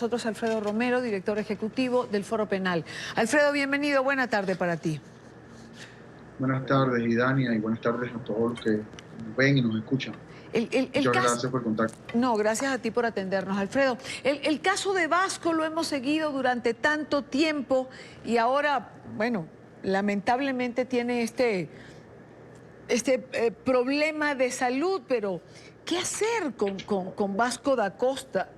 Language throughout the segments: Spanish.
Nosotros Alfredo Romero, director ejecutivo del Foro Penal. Alfredo, bienvenido, buena tarde para ti. Buenas tardes, Idania, y buenas tardes a todos los que nos ven y nos escuchan. El Muchas caso... gracias por el contacto. No, gracias a ti por atendernos, Alfredo. El caso de Vasco lo hemos seguido durante tanto tiempo y ahora, bueno, lamentablemente tiene este problema de salud, pero ¿qué hacer con Vasco da Costa?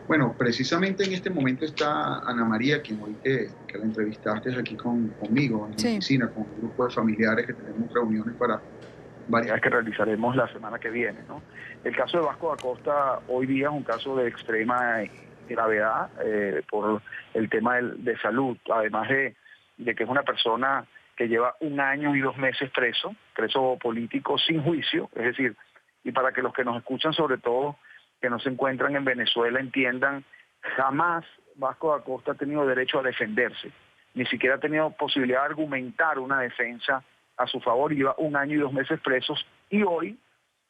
Bueno, precisamente en este momento está Ana María, quien hoy que la entrevistaste aquí conmigo en mi Sí. oficina, con un grupo de familiares que tenemos reuniones para varias que realizaremos la semana que viene, ¿no? El caso de Vasco da Costa hoy día es un caso de extrema gravedad por el tema de salud, además de que es una persona que lleva 1 año y 2 meses preso político sin juicio, es decir, y para que los que nos escuchan, sobre todo que no se encuentran en Venezuela, entiendan, jamás Vasco da Costa ha tenido derecho a defenderse, ni siquiera ha tenido posibilidad de argumentar una defensa a su favor, y lleva 1 año y 2 meses presos, y hoy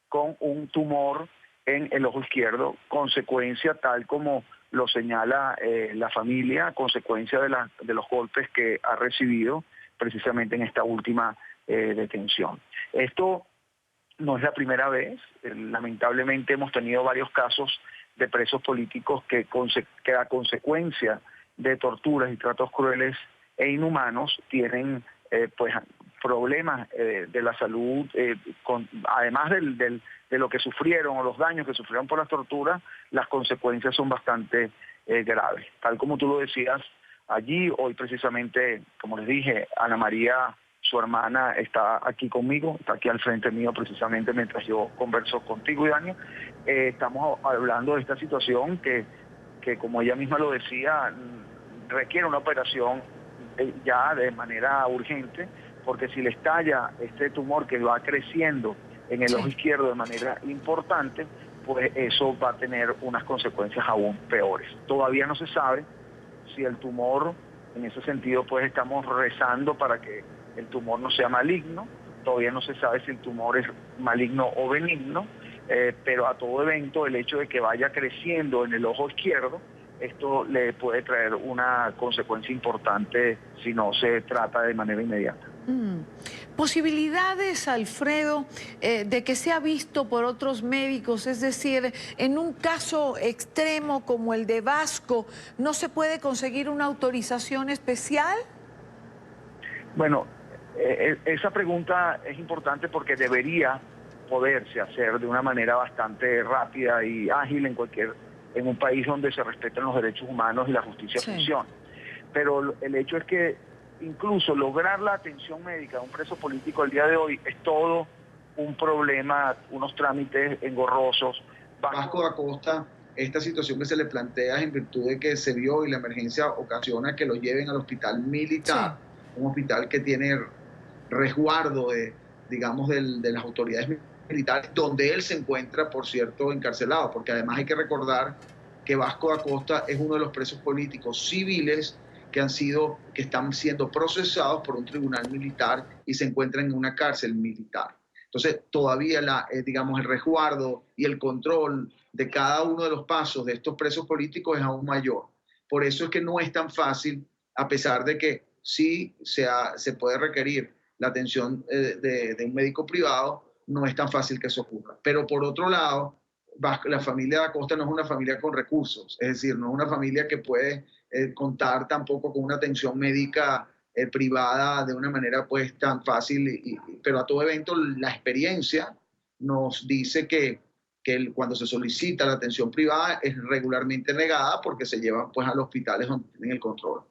con un tumor en el ojo izquierdo, consecuencia tal como lo señala la familia, consecuencia de los golpes que ha recibido precisamente en esta última detención. Esto no es la primera vez, lamentablemente hemos tenido varios casos de presos políticos que a consecuencia de torturas y tratos crueles e inhumanos tienen pues problemas de la salud, además de lo que sufrieron o los daños que sufrieron por las torturas, las consecuencias son bastante graves. Tal como tú lo decías allí, hoy precisamente, como les dije, Ana María, su hermana, está aquí conmigo, está aquí al frente mío precisamente mientras yo converso contigo, Dani. Estamos hablando de esta situación que como ella misma lo decía, requiere una operación ya de manera urgente, porque si le estalla este tumor que va creciendo en el ojo izquierdo de manera importante, pues eso va a tener unas consecuencias aún peores. Todavía no se sabe si el tumor, en ese sentido, pues estamos rezando para que el tumor no sea maligno, todavía no se sabe si el tumor es maligno o benigno, pero a todo evento el hecho de que vaya creciendo en el ojo izquierdo, esto le puede traer una consecuencia importante si no se trata de manera inmediata. Posibilidades, Alfredo, de que sea visto por otros médicos, es decir, en un caso extremo como el de Vasco, ¿no se puede conseguir una autorización especial? Bueno, esa pregunta es importante porque debería poderse hacer de una manera bastante rápida y ágil en un país donde se respetan los derechos humanos y la justicia funciona. Pero el hecho es que incluso lograr la atención médica de un preso político el día de hoy es todo un problema, unos trámites engorrosos. Vasco da Costa, esta situación que se le plantea es en virtud de que se vio y la emergencia ocasiona que lo lleven al hospital militar, un hospital que tiene resguardo digamos, de las autoridades militares, donde él se encuentra, por cierto, encarcelado, porque además hay que recordar que Vasco da Costa es uno de los presos políticos civiles que están siendo procesados por un tribunal militar y se encuentran en una cárcel militar. Entonces, todavía digamos, el resguardo y el control de cada uno de los pasos de estos presos políticos es aún mayor. Por eso es que no es tan fácil, a pesar de que sí se puede requerir la atención de un médico privado, no es tan fácil que eso ocurra. Pero por otro lado, la familia da Costa no es una familia con recursos, es decir, no es una familia que puede contar tampoco con una atención médica privada de una manera pues tan fácil, pero a todo evento la experiencia nos dice que cuando se solicita la atención privada es regularmente negada porque se llevan pues a los hospitales donde tienen el control,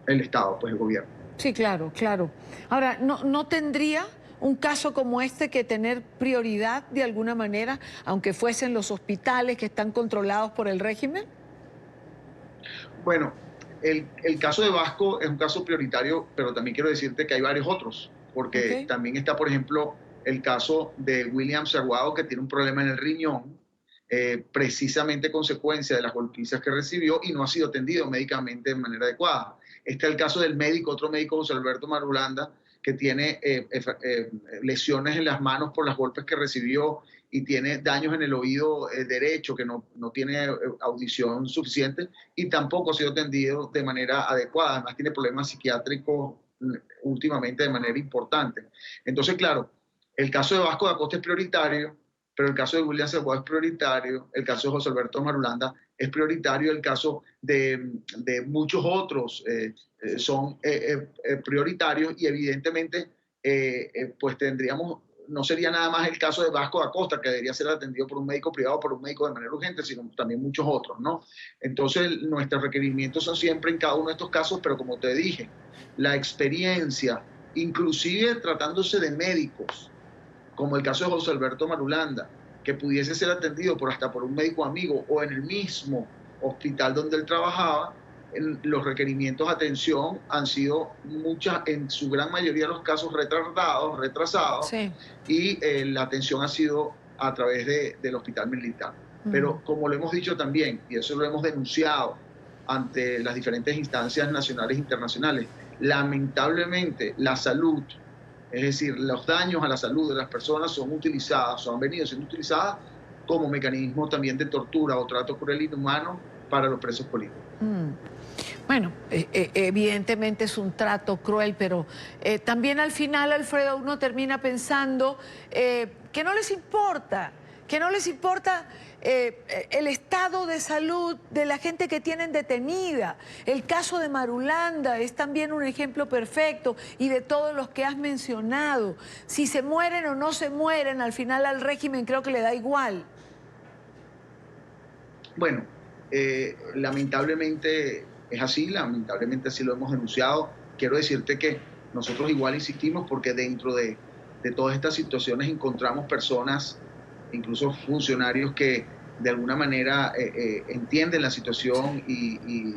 el Estado, pues el gobierno. Sí, claro, claro. Ahora, ¿no tendría un caso como este que tener prioridad de alguna manera, aunque fuesen los hospitales que están controlados por el régimen? Bueno, el caso de Vasco es un caso prioritario, pero también quiero decirte que hay varios otros, porque también está, por ejemplo, el caso de William Saguado, que tiene un problema en el riñón, precisamente consecuencia de las golpizas que recibió y no ha sido atendido médicamente de manera adecuada. Está el caso del médico, otro médico, José Alberto Marulanda, que tiene lesiones en las manos por los golpes que recibió y tiene daños en el oído derecho, que no tiene audición suficiente y tampoco ha sido atendido de manera adecuada. Además tiene problemas psiquiátricos últimamente de manera importante. Entonces, claro, el caso de Vasco da Costa es prioritario, pero el caso de William Ceboa es prioritario, el caso de José Alberto Marulanda es prioritario, el caso de muchos otros son prioritarios y evidentemente pues tendríamos, no sería nada más el caso de Vasco da Costa, que debería ser atendido por un médico privado o por un médico de manera urgente, sino también muchos otros, ¿no? Entonces, nuestros requerimientos son siempre en cada uno de estos casos, pero como te dije, la experiencia, inclusive tratándose de médicos, como el caso de José Alberto Marulanda, que pudiese ser atendido hasta por un médico amigo o en el mismo hospital donde él trabajaba, los requerimientos de atención han sido en su gran mayoría de los casos retrasados, Sí. y la atención ha sido a través del hospital militar. Pero como lo hemos dicho también, y eso lo hemos denunciado ante las diferentes instancias nacionales e internacionales, lamentablemente la salud, es decir, los daños a la salud de las personas han venido siendo utilizadas como mecanismo también de tortura o trato cruel e inhumano para los presos políticos. Bueno, evidentemente es un trato cruel, pero también al final, Alfredo, uno termina pensando que no les importa, el estado de salud de la gente que tienen detenida. El caso de Marulanda es también un ejemplo perfecto, y de todos los que has mencionado. Si se mueren o no se mueren, al final al régimen creo que le da igual. Bueno, lamentablemente es así, lamentablemente así lo hemos denunciado. Quiero decirte que nosotros igual insistimos porque dentro de todas estas situaciones encontramos personas, incluso funcionarios, que de alguna manera entienden la situación y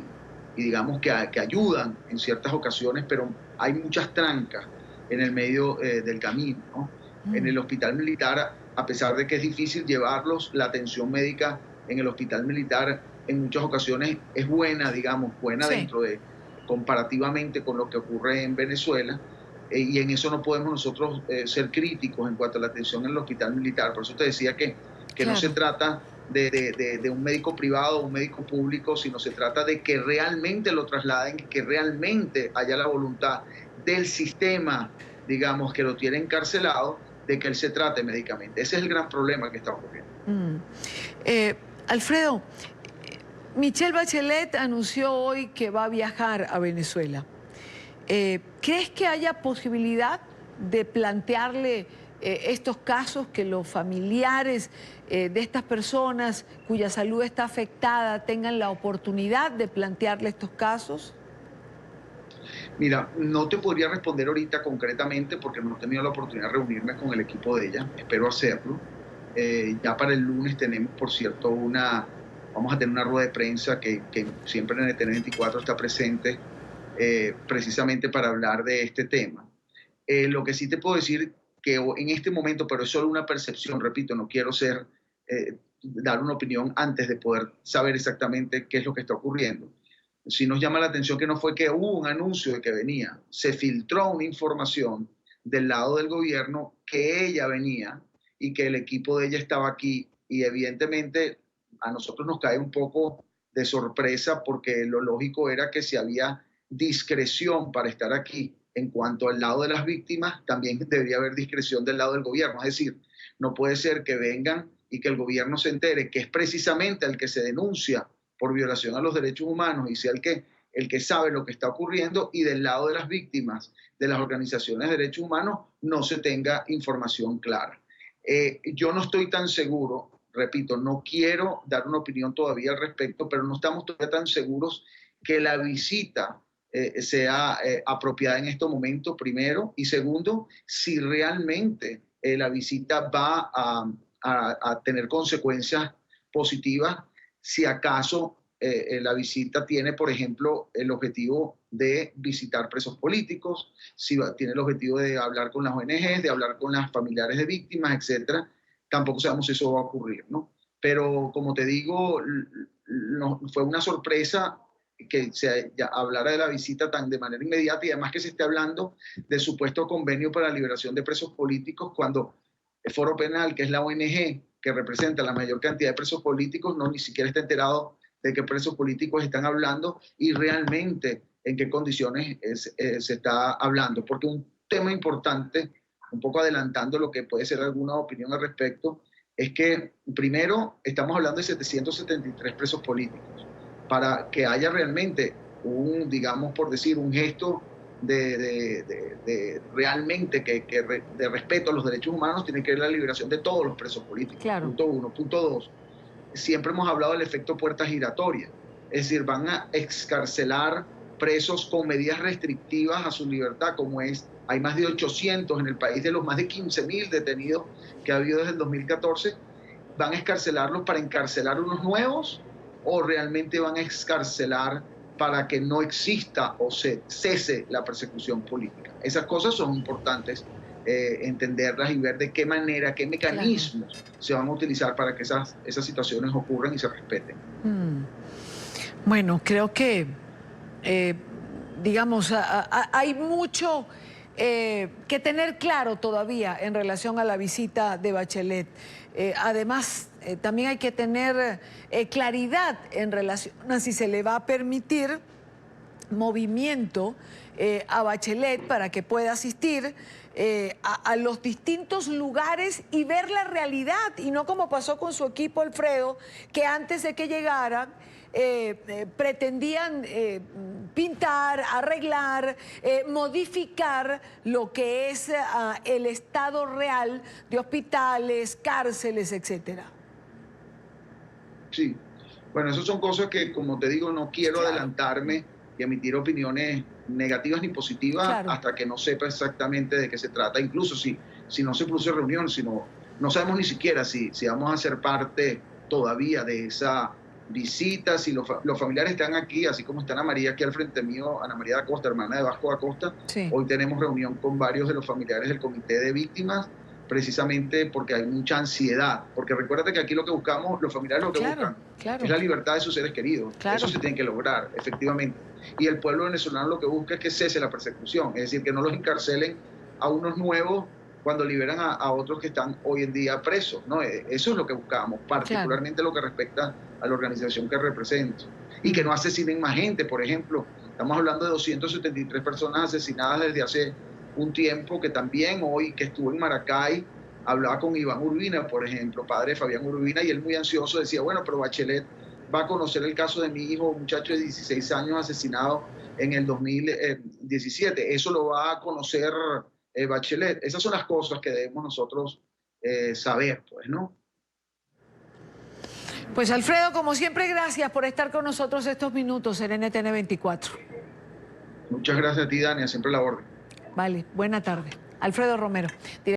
digamos que ayudan en ciertas ocasiones, pero hay muchas trancas en el medio del camino, ¿no? En el hospital militar, a pesar de que es difícil llevarlos, la atención médica en el hospital militar en muchas ocasiones es buena, digamos, buena, sí, comparativamente con lo que ocurre en Venezuela, y en eso no podemos nosotros ser críticos en cuanto a la atención en el hospital militar. Por eso te decía que claro, no se trata de un médico privado o un médico público, sino se trata de que realmente lo trasladen, que realmente haya la voluntad del sistema, digamos, que lo tiene encarcelado, de que él se trate médicamente. Ese es el gran problema que está ocurriendo. Alfredo, Michelle Bachelet anunció hoy que va a viajar a Venezuela. ¿Crees que haya posibilidad de plantearle estos casos, que los familiares de estas personas cuya salud está afectada tengan la oportunidad de plantearle estos casos? Mira, no te podría responder ahorita concretamente porque no he tenido la oportunidad de reunirme con el equipo de ella. Espero hacerlo. Ya para el lunes tenemos, por cierto, vamos a tener una rueda de prensa que siempre en NTN 24 está presente, precisamente para hablar de este tema. Lo que sí te puedo decir que en este momento, pero es solo una percepción, repito, no quiero dar una opinión antes de poder saber exactamente qué es lo que está ocurriendo. Sí nos llama la atención que no fue que hubo un anuncio de que venía, se filtró una información del lado del gobierno que ella venía y que el equipo de ella estaba aquí, y evidentemente a nosotros nos cae un poco de sorpresa porque lo lógico era que si había discreción para estar aquí en cuanto al lado de las víctimas, también debería haber discreción del lado del gobierno. Es decir, no puede ser que vengan y que el gobierno se entere que es precisamente el que se denuncia por violación a los derechos humanos y sea el que sabe lo que está ocurriendo, y del lado de las víctimas, de las organizaciones de derechos humanos, no se tenga información clara. Yo no estoy tan seguro, repito, no quiero dar una opinión todavía al respecto, pero no estamos todavía tan seguros que la visita sea apropiada en este momento, primero, y segundo, si realmente la visita va a tener consecuencias positivas, si acaso la visita tiene, por ejemplo, el objetivo de visitar presos políticos, si tiene el objetivo de hablar con las ONGs, de hablar con las familiares de víctimas, etcétera. Tampoco sabemos si eso va a ocurrir, ¿no? Pero, como te digo, fue una sorpresa que se hablara de la visita tan de manera inmediata, y además que se esté hablando del supuesto convenio para la liberación de presos políticos, cuando el Foro Penal, que es la ONG que representa la mayor cantidad de presos políticos, no ni siquiera está enterado de qué presos políticos están hablando y realmente en qué condiciones se está hablando. Porque un tema importante, un poco adelantando lo que puede ser alguna opinión al respecto, es que primero estamos hablando de 773 presos políticos. Para que haya realmente un, digamos, por decir, un gesto de realmente de respeto a los derechos humanos, tiene que haber la liberación de todos los presos políticos. Claro. Punto uno. Punto dos, siempre hemos hablado del efecto puerta giratoria, es decir, van a excarcelar presos con medidas restrictivas a su libertad, como es, hay más de 800 en el país de los más de 15.000 detenidos que ha habido desde el 2014, van a excarcelarlos para encarcelar unos nuevos o realmente van a excarcelar para que no exista o se cese la persecución política. Esas cosas son importantes entenderlas y ver de qué manera, qué mecanismos se van a utilizar para que esas situaciones ocurran y se respeten. Bueno, creo que, digamos, hay mucho que tener claro todavía en relación a la visita de Bachelet. Además, también hay que tener claridad en relación a si se le va a permitir movimiento a Bachelet para que pueda asistir a los distintos lugares y ver la realidad, y no como pasó con su equipo, Alfredo, que antes de que llegaran pretendían pintar, arreglar, modificar lo que es el estado real de hospitales, cárceles, etcétera. Sí, bueno, esas son cosas que, como te digo, no quiero adelantarme y emitir opiniones negativas ni positivas hasta que no sepa exactamente de qué se trata. Incluso si no se produce reunión, no sabemos ni siquiera si vamos a ser parte todavía de esa visita, si los familiares están aquí, así como está Ana María aquí al frente mío, Ana María da Costa, hermana de Vasco da Costa. Sí. Hoy tenemos reunión con varios de los familiares del comité de víctimas, precisamente porque hay mucha ansiedad, porque recuérdate que aquí lo que buscamos, los familiares lo que buscan es la libertad de sus seres queridos. Eso se tiene que lograr, efectivamente. Y el pueblo venezolano lo que busca es que cese la persecución, es decir, que no los encarcelen a unos nuevos cuando liberan a otros que están hoy en día presos, ¿no? Eso es lo que buscamos, particularmente lo que respecta a la organización que represento. Y que no asesinen más gente, por ejemplo. Estamos hablando de 273 personas asesinadas desde hace un tiempo, que también hoy, que estuvo en Maracay, hablaba con Iván Urbina, por ejemplo, padre de Fabián Urbina, y él muy ansioso decía, bueno, pero Bachelet va a conocer el caso de mi hijo, un muchacho de 16 años asesinado en el 2017. Eso lo va a conocer Bachelet. Esas son las cosas que debemos nosotros saber, pues, ¿no? Pues Alfredo, como siempre, gracias por estar con nosotros estos minutos en NTN 24. Muchas gracias a ti, Dania, siempre a la orden. Vale, buena tarde. Alfredo Romero.